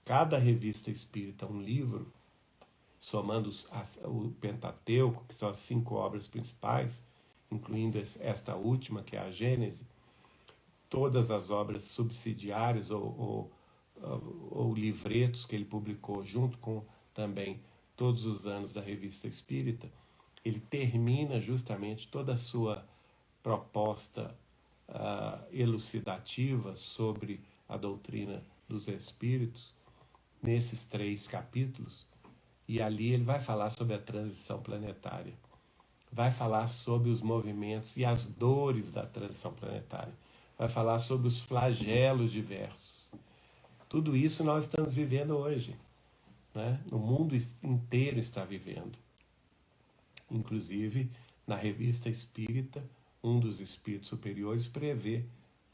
cada revista espírita um livro, somando o Pentateuco, que são as 5 obras principais, incluindo esta última, que é a Gênese, todas as obras subsidiárias ou livretos que ele publicou, junto com também todos os anos da Revista Espírita, ele termina justamente toda a sua proposta elucidativa sobre a doutrina dos Espíritos, nesses 3 capítulos, e ali ele vai falar sobre a transição planetária, vai falar sobre os movimentos e as dores da transição planetária, vai falar sobre os flagelos diversos. Tudo isso nós estamos vivendo hoje, né? O mundo inteiro está vivendo. Inclusive, na Revista Espírita, um dos espíritos superiores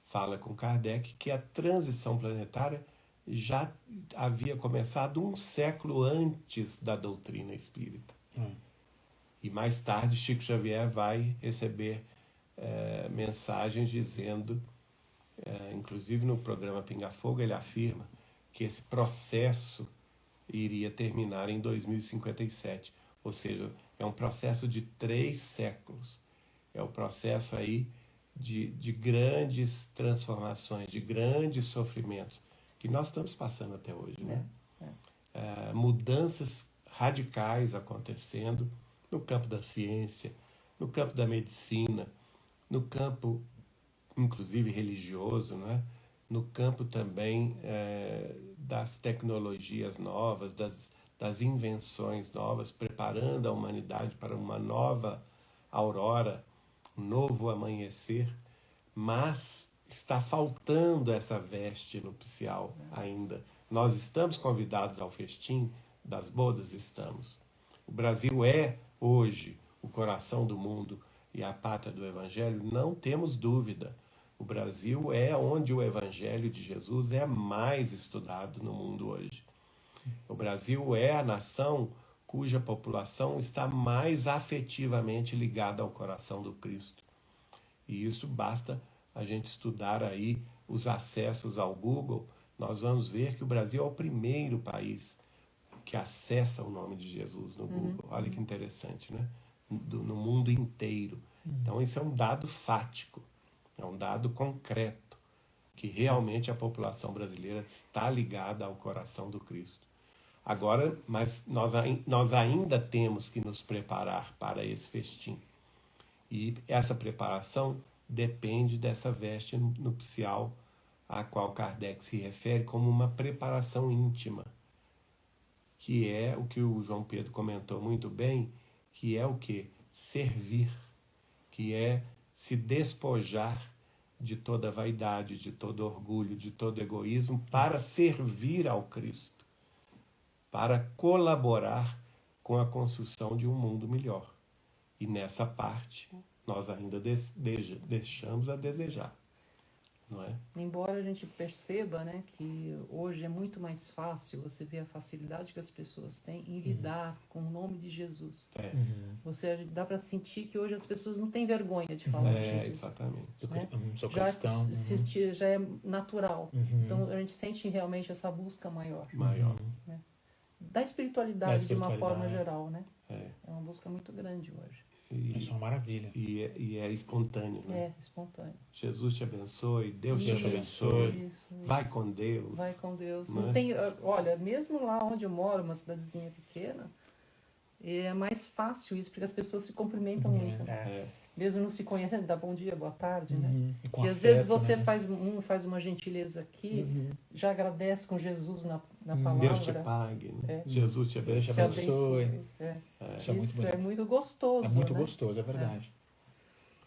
fala com Kardec que a transição planetária já havia começado 1 século antes da doutrina espírita. E mais tarde, Chico Xavier vai receber mensagens dizendo, inclusive no programa Pinga Fogo, ele afirma que esse processo iria terminar em 2057. Ou seja, é um processo de 3 séculos. É o processo aí de grandes transformações, de grandes sofrimentos, que nós estamos passando até hoje. Né? Mudanças radicais acontecendo no campo da ciência, no campo da medicina, no campo, inclusive, religioso, né? No campo também das tecnologias novas, das invenções novas, preparando a humanidade para uma nova aurora, um novo amanhecer, mas está faltando essa veste nupcial ainda. Nós estamos convidados ao festim das bodas? Estamos. O Brasil é, hoje, o coração do mundo e a pátria do Evangelho? Não temos dúvida. O Brasil é onde o Evangelho de Jesus é mais estudado no mundo hoje. O Brasil é a nação cuja população está mais afetivamente ligada ao coração do Cristo. E isso basta a gente estudar aí os acessos ao Google. Nós vamos ver que o Brasil é o primeiro país que acessa o nome de Jesus no Google. Olha que interessante, né? No mundo inteiro. Então, isso é um dado fático, é um dado concreto, que realmente a população brasileira está ligada ao coração do Cristo. Agora, mas nós ainda temos que nos preparar para esse festim. E essa preparação depende dessa veste nupcial a qual Kardec se refere como uma preparação íntima, que é o que o João Pedro comentou muito bem, que é o quê? Servir, que é se despojar de toda vaidade, de todo orgulho, de todo egoísmo, para servir ao Cristo, para colaborar com a construção de um mundo melhor. E nessa parte, nós ainda deixamos a desejar, não é? Embora a gente perceba, né, que hoje é muito mais fácil, você vê a facilidade que as pessoas têm em lidar com o nome de Jesus. Você dá para sentir que hoje as pessoas não têm vergonha de falar de Jesus. Exatamente. Né? Sou cristão. Já é natural. Então a gente sente realmente essa busca maior. Né? Da espiritualidade, de uma forma geral, né? É uma busca muito grande hoje. Isso é uma maravilha. E é espontâneo, né? É, espontâneo. Jesus te abençoe, Deus te abençoe. Isso. Vai com Deus. Vai com Deus. Né? Não tem, olha, mesmo lá onde eu moro, uma cidadezinha pequena, é mais fácil isso, porque as pessoas se cumprimentam muito. Mesmo não se conhecendo, dá bom dia, boa tarde, né? E às vezes você faz uma gentileza aqui, já agradece com Jesus na palavra. Deus te pague, né? Jesus te abençoe. Te abençoe. Isso é muito gostoso. É muito né? gostoso, é verdade.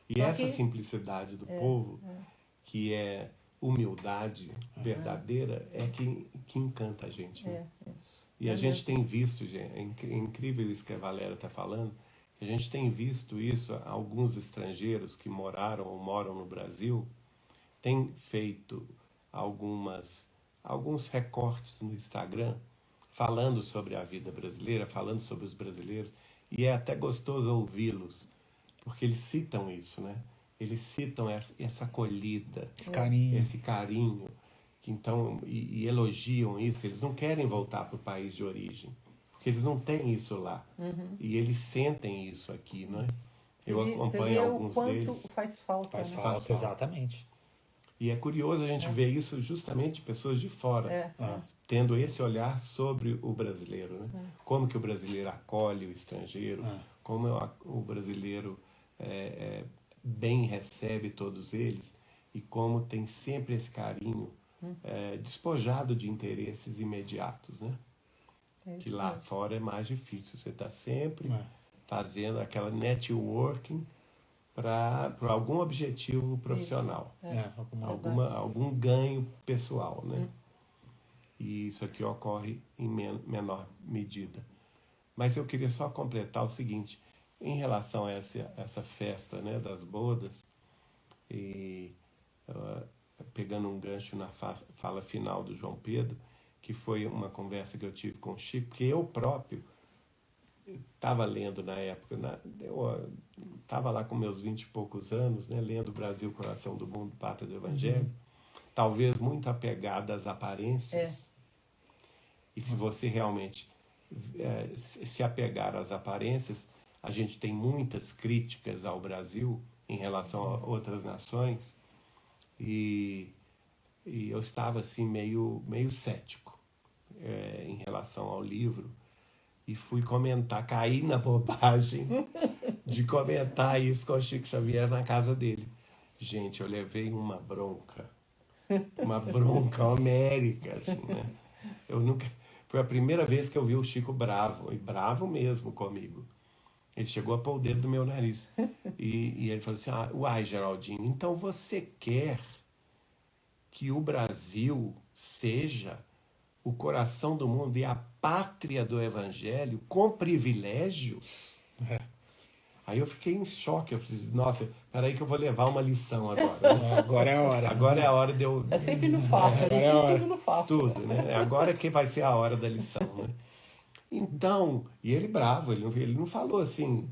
E essa simplicidade do povo, que é humildade verdadeira, é que encanta a gente. Né? E a gente tem visto, gente, é incrível isso que a Valéria está falando, a gente tem visto isso, alguns estrangeiros que moraram ou moram no Brasil têm feito alguns recortes no Instagram falando sobre a vida brasileira, falando sobre os brasileiros, e é até gostoso ouvi-los, porque eles citam isso, né? Eles citam essa acolhida, esse carinho, que então, e elogiam isso. Eles não querem voltar para o país de origem, porque eles não têm isso lá. E eles sentem isso aqui, não é? Eu acompanho alguns deles. O quanto faz falta. Faz né? falta, exatamente. E é curioso a gente ver isso justamente de pessoas de fora, tendo esse olhar sobre o brasileiro, né? Como que o brasileiro acolhe o estrangeiro, como o brasileiro bem recebe todos eles e como tem sempre esse carinho despojado de interesses imediatos, né? Que lá fora é mais difícil. Você está sempre fazendo aquela networking para algum objetivo profissional, algum ganho pessoal, né? E isso aqui ocorre em menor medida. Mas eu queria só completar o seguinte, em relação a essa festa, né, das bodas, e pegando um gancho na fala final do João Pedro, que foi uma conversa que eu tive com o Chico, porque eu próprio estava lendo na época, eu estava lá com meus 20 e poucos anos, né, lendo Brasil, Coração do Mundo, Pátria do Evangelho, talvez muito apegado às aparências. E se você realmente se apegar às aparências, a gente tem muitas críticas ao Brasil em relação a outras nações, e eu estava assim meio cético em relação ao livro, e fui comentar, caí na bobagem de comentar isso com o Chico Xavier na casa dele. Gente, eu levei uma bronca homérica, assim, né? Foi a primeira vez que eu vi o Chico bravo, e bravo mesmo comigo. Ele chegou a pôr o dedo no meu nariz. E ele falou assim, uai, Geraldinho, então você quer que o Brasil seja o coração do mundo e a pátria do evangelho com privilégios? Aí eu fiquei em choque. Eu falei, nossa, peraí que eu vou levar uma lição agora. Né? Agora é a hora. Agora é a hora de eu... É sempre no fácil, agora é é a hora. tudo no fácil. Tudo, né? Agora que vai ser a hora da lição, né? Então, e ele bravo, ele não falou assim,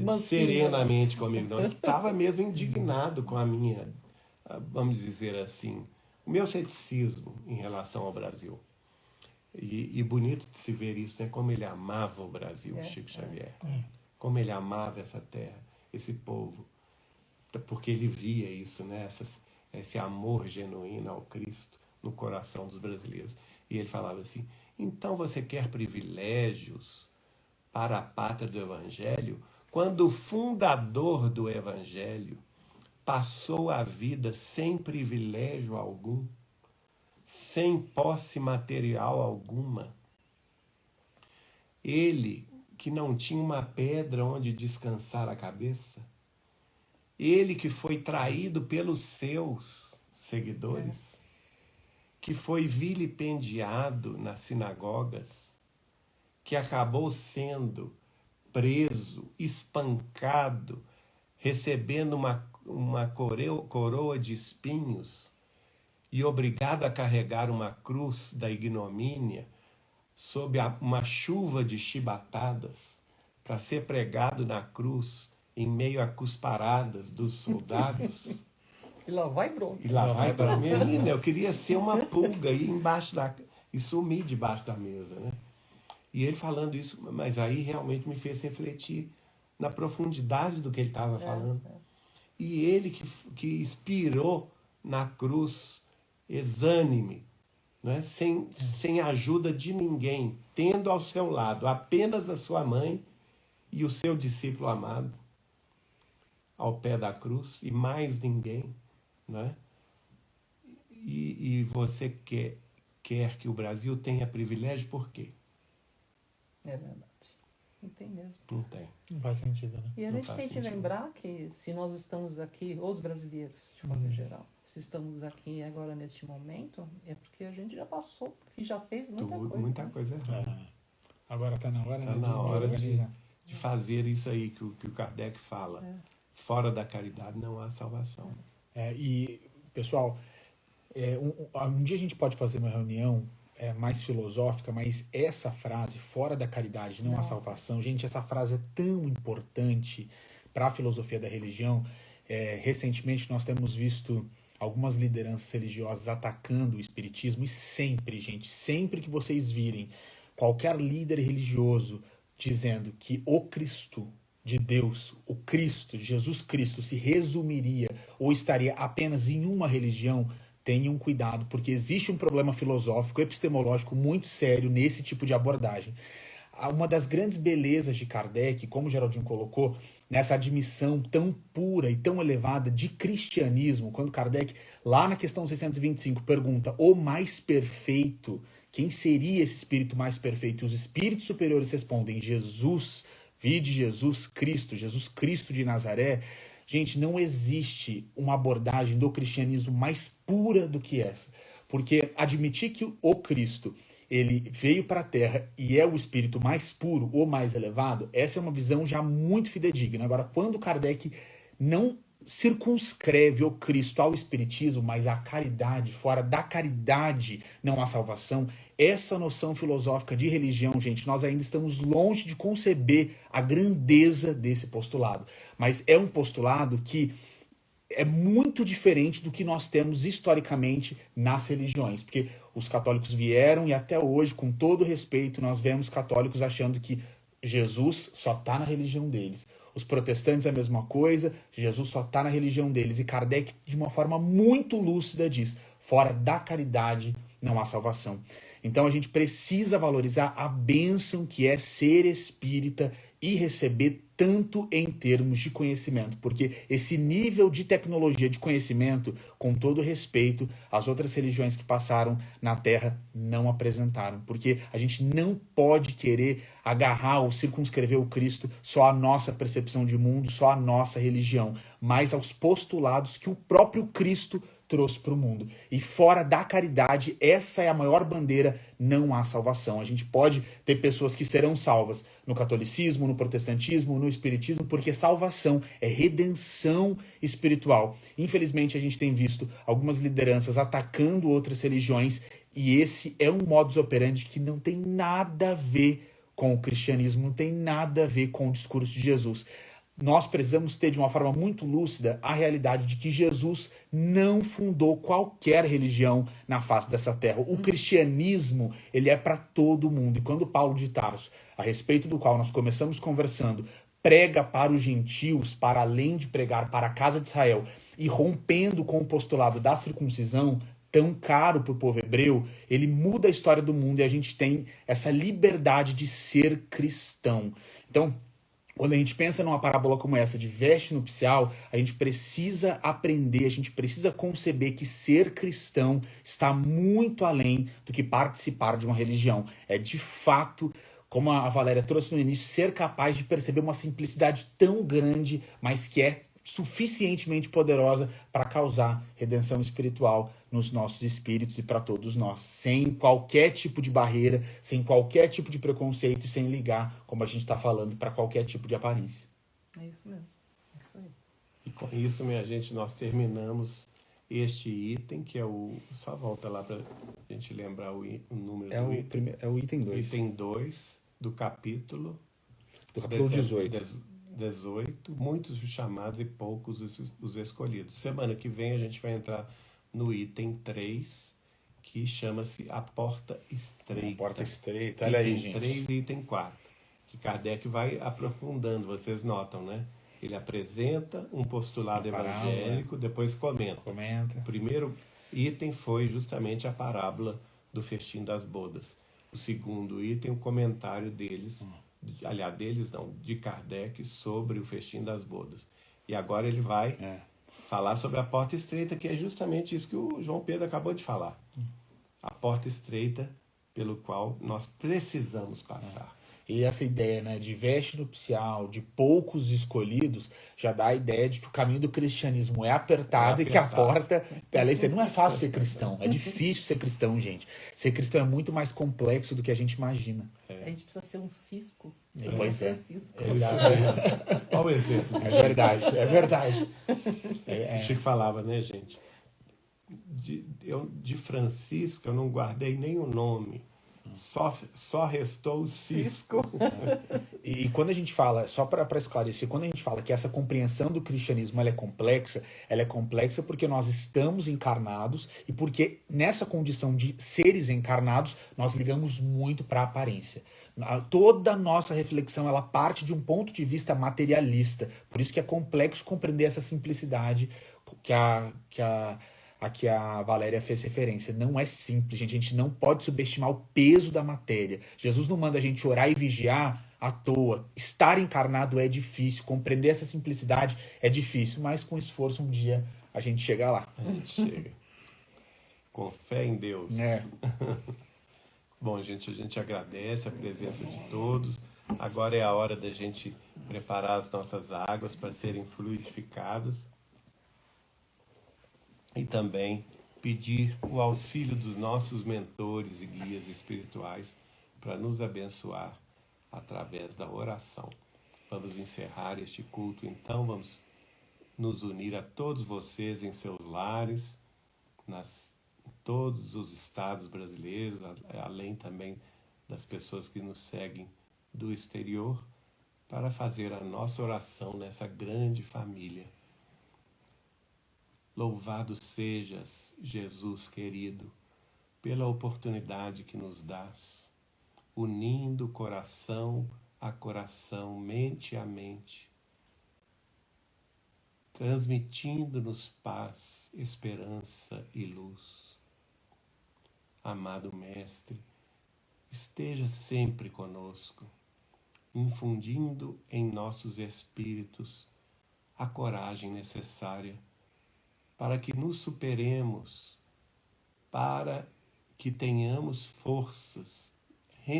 Mansinho, serenamente comigo, não. Ele estava mesmo indignado com a minha, vamos dizer assim, o meu ceticismo em relação ao Brasil. E bonito de se ver isso, né? Como ele amava o Brasil, Chico Xavier. Como ele amava essa terra, esse povo. Porque ele via isso, né? Esse amor genuíno ao Cristo no coração dos brasileiros. E ele falava assim, então você quer privilégios para a pátria do Evangelho, quando o fundador do Evangelho passou a vida sem privilégio algum, sem posse material alguma. Ele, que não tinha uma pedra onde descansar a cabeça, ele que foi traído pelos seus seguidores, que foi vilipendiado nas sinagogas, que acabou sendo preso, espancado, recebendo uma coroa de espinhos e obrigado a carregar uma cruz da ignomínia sob uma chuva de chibatadas para ser pregado na cruz em meio a cusparadas dos soldados. E lá vai bronca. E lá vai para mim. Menina, eu queria ser uma pulga e sumir debaixo da mesa, né? E ele falando isso, mas aí realmente me fez refletir na profundidade do que ele estava falando. E ele que expirou na cruz, exânime, né? Sem ajuda de ninguém, tendo ao seu lado apenas a sua mãe e o seu discípulo amado ao pé da cruz, e mais ninguém. Né? E você quer que o Brasil tenha privilégio, por quê? É verdade. Não tem mesmo. Não tem. Não faz sentido, né? E a Não gente faz tem que sentido. lembrar que se nós estamos aqui, os brasileiros, de forma geral, se estamos aqui agora neste momento, é porque a gente já passou e já fez muita coisa. Muita né? coisa errada. Agora está na hora, Está né, na hora organizar. de fazer isso aí que o Kardec fala. Fora da caridade não há salvação. E, pessoal, um dia a gente pode fazer uma reunião mais filosófica, mas essa frase, fora da caridade não há salvação, gente, essa frase é tão importante para a filosofia da religião. Recentemente nós temos visto algumas lideranças religiosas atacando o espiritismo, e sempre, gente, sempre que vocês virem qualquer líder religioso dizendo que o Cristo de Deus, o Cristo, Jesus Cristo, se resumiria ou estaria apenas em uma religião, tenham cuidado, porque existe um problema filosófico, epistemológico muito sério nesse tipo de abordagem. Uma das grandes belezas de Kardec, como o Geraldinho colocou, nessa admissão tão pura e tão elevada de cristianismo, quando Kardec, lá na questão 625, pergunta o mais perfeito, quem seria esse espírito mais perfeito? E os espíritos superiores respondem, Jesus, vide Jesus Cristo de Nazaré. Gente, não existe uma abordagem do cristianismo mais pura do que essa. Porque admitir que o Cristo, ele veio para a Terra e é o espírito mais puro, o mais elevado, essa é uma visão já muito fidedigna. Agora, quando Kardec não circunscreve o Cristo ao espiritismo, mas à caridade, fora da caridade não há salvação, essa noção filosófica de religião, gente, nós ainda estamos longe de conceber a grandeza desse postulado. Mas é um postulado que é muito diferente do que nós temos historicamente nas religiões, porque os católicos vieram e até hoje, com todo respeito, nós vemos católicos achando que Jesus só está na religião deles. Os protestantes é a mesma coisa, Jesus só está na religião deles. E Kardec, de uma forma muito lúcida, diz, fora da caridade não há salvação. Então a gente precisa valorizar a bênção que é ser espírita e receber tanto em termos de conhecimento, porque esse nível de tecnologia de conhecimento, com todo respeito, as outras religiões que passaram na Terra não apresentaram, porque a gente não pode querer agarrar ou circunscrever o Cristo só à nossa percepção de mundo, só à nossa religião, mas aos postulados que o próprio Cristo trouxe para o mundo. E fora da caridade, essa é a maior bandeira, não há salvação. A gente pode ter pessoas que serão salvas no catolicismo, no protestantismo, no espiritismo, porque salvação é redenção espiritual. Infelizmente, a gente tem visto algumas lideranças atacando outras religiões, e esse é um modus operandi que não tem nada a ver com o cristianismo, não tem nada a ver com o discurso de Jesus. Nós precisamos ter de uma forma muito lúcida a realidade de que Jesus não fundou qualquer religião na face dessa terra. O cristianismo, ele é para todo mundo. E quando Paulo de Tarso, a respeito do qual nós começamos conversando, prega para os gentios, para além de pregar para a casa de Israel, e rompendo com o postulado da circuncisão, tão caro para o povo hebreu, ele muda a história do mundo e a gente tem essa liberdade de ser cristão. Então, quando a gente pensa numa parábola como essa de veste nupcial, a gente precisa aprender, a gente precisa conceber que ser cristão está muito além do que participar de uma religião. É de fato, como a Valéria trouxe no início, ser capaz de perceber uma simplicidade tão grande, mas que é suficientemente poderosa para causar redenção espiritual nos nossos espíritos e para todos nós, sem qualquer tipo de barreira, sem qualquer tipo de preconceito e sem ligar, como a gente está falando, para qualquer tipo de aparência. É isso mesmo. É isso aí. E com isso, minha gente, nós terminamos este item, que é o... Só volta lá para a gente lembrar o número do item. É o item 2. Item 2 do capítulo... Do capítulo 18. 18, muitos os chamados e poucos os escolhidos. Semana que vem a gente vai entrar no item 3, que chama-se A Porta Estreita. A Porta Estreita, olha aí, gente. Item 3 e item 4, que Kardec vai aprofundando, vocês notam, né? Ele apresenta um postulado evangélico, depois comenta. O primeiro item foi justamente a parábola do festim das bodas. O segundo item, o comentário deles, aliás, deles não, de Kardec sobre o festim das bodas. E agora ele vai falar sobre a porta estreita, que é justamente isso que o João Pedro acabou de falar. A porta estreita pelo qual nós precisamos passar. E essa ideia, né, de veste nupcial, de poucos escolhidos, já dá a ideia de que o caminho do cristianismo é apertado e que a porta... Não é fácil ser cristão, é difícil ser cristão, gente. Ser cristão é muito mais complexo do que a gente imagina. A gente precisa ser um cisco. Pois é. Qual o exemplo? É verdade, é verdade. O Chico falava, né, gente? De Francisco eu não guardei nem o nome. Só restou o cisco. E quando a gente fala, só para esclarecer, quando a gente fala que essa compreensão do cristianismo ela é complexa porque nós estamos encarnados e porque nessa condição de seres encarnados nós ligamos muito para a aparência. Toda a nossa reflexão ela parte de um ponto de vista materialista. Por isso que é complexo compreender essa simplicidade que a Valéria fez referência. Não é simples, gente. A gente não pode subestimar o peso da matéria. Jesus não manda a gente orar e vigiar à toa. Estar encarnado é difícil. Compreender essa simplicidade é difícil. Mas com esforço um dia a gente chega lá. A gente chega. Com fé em Deus. Bom, gente, a gente agradece a presença de todos. Agora é a hora da gente preparar as nossas águas para serem fluidificadas. E também pedir o auxílio dos nossos mentores e guias espirituais para nos abençoar através da oração. Vamos encerrar este culto, então vamos nos unir a todos vocês em seus lares, em todos os estados brasileiros, além também das pessoas que nos seguem do exterior, para fazer a nossa oração nessa grande família. Louvado sejas, Jesus querido, pela oportunidade que nos dás, unindo coração a coração, mente a mente, transmitindo-nos paz, esperança e luz. Amado Mestre, esteja sempre conosco, infundindo em nossos espíritos a coragem necessária para que nos superemos, para que tenhamos forças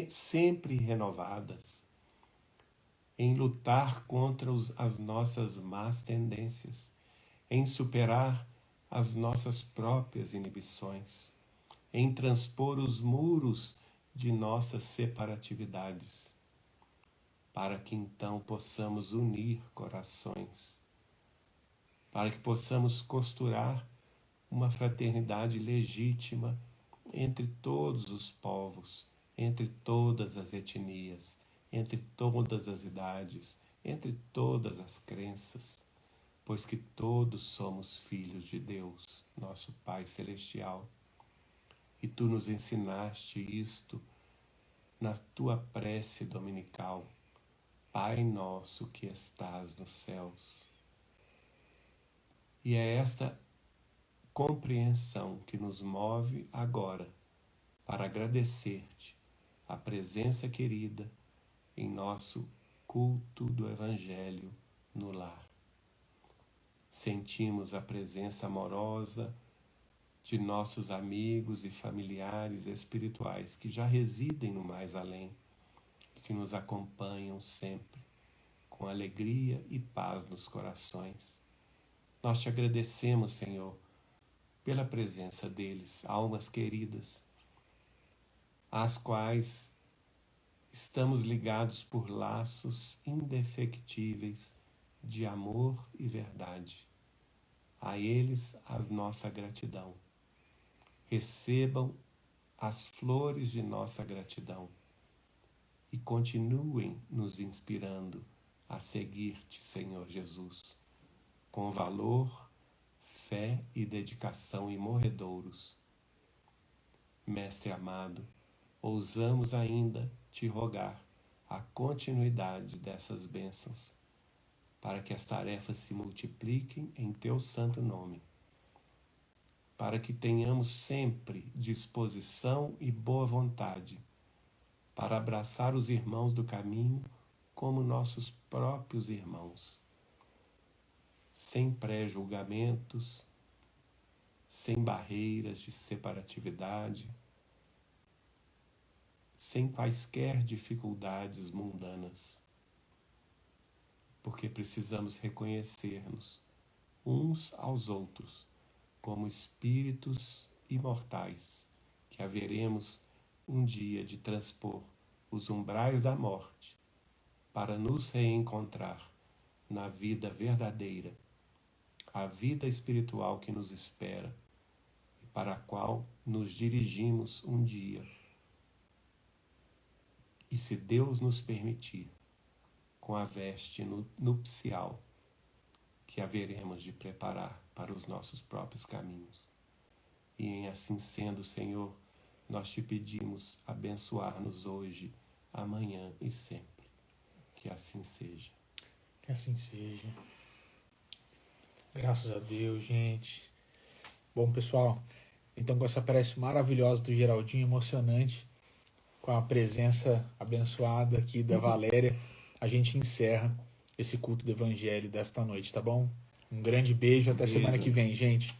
sempre renovadas em lutar contra as nossas más tendências, em superar as nossas próprias inibições, em transpor os muros de nossas separatividades, para que então possamos unir corações, para que possamos costurar uma fraternidade legítima entre todos os povos, entre todas as etnias, entre todas as idades, entre todas as crenças, pois que todos somos filhos de Deus, nosso Pai Celestial. E Tu nos ensinaste isto na Tua prece dominical, Pai nosso que estás nos céus. E é esta compreensão que nos move agora para agradecer-te a presença querida em nosso culto do Evangelho no lar. Sentimos a presença amorosa de nossos amigos e familiares espirituais que já residem no mais além, que nos acompanham sempre, com alegria e paz nos corações. Nós te agradecemos, Senhor, pela presença deles, almas queridas, às quais estamos ligados por laços indefectíveis de amor e verdade. A eles a nossa gratidão. Recebam as flores de nossa gratidão e continuem nos inspirando a seguir-te, Senhor Jesus, com valor, fé e dedicação imorredouros. Mestre amado, ousamos ainda te rogar a continuidade dessas bênçãos, para que as tarefas se multipliquem em teu santo nome, para que tenhamos sempre disposição e boa vontade para abraçar os irmãos do caminho como nossos próprios irmãos, sem pré-julgamentos, sem barreiras de separatividade, sem quaisquer dificuldades mundanas, porque precisamos reconhecer-nos uns aos outros como espíritos imortais que haveremos um dia de transpor os umbrais da morte para nos reencontrar na vida verdadeira, a vida espiritual que nos espera e para a qual nos dirigimos um dia. E se Deus nos permitir, com a veste nupcial que haveremos de preparar para os nossos próprios caminhos. E em assim sendo, Senhor, nós te pedimos abençoar-nos hoje, amanhã e sempre. Que assim seja. Que assim seja. Graças a Deus, gente. Bom, pessoal, então com essa prece maravilhosa do Geraldinho, emocionante, com a presença abençoada aqui da Valéria, a gente encerra esse culto do Evangelho desta noite, tá bom? Um grande beijo, até semana que vem, gente.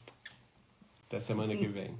Até semana que vem.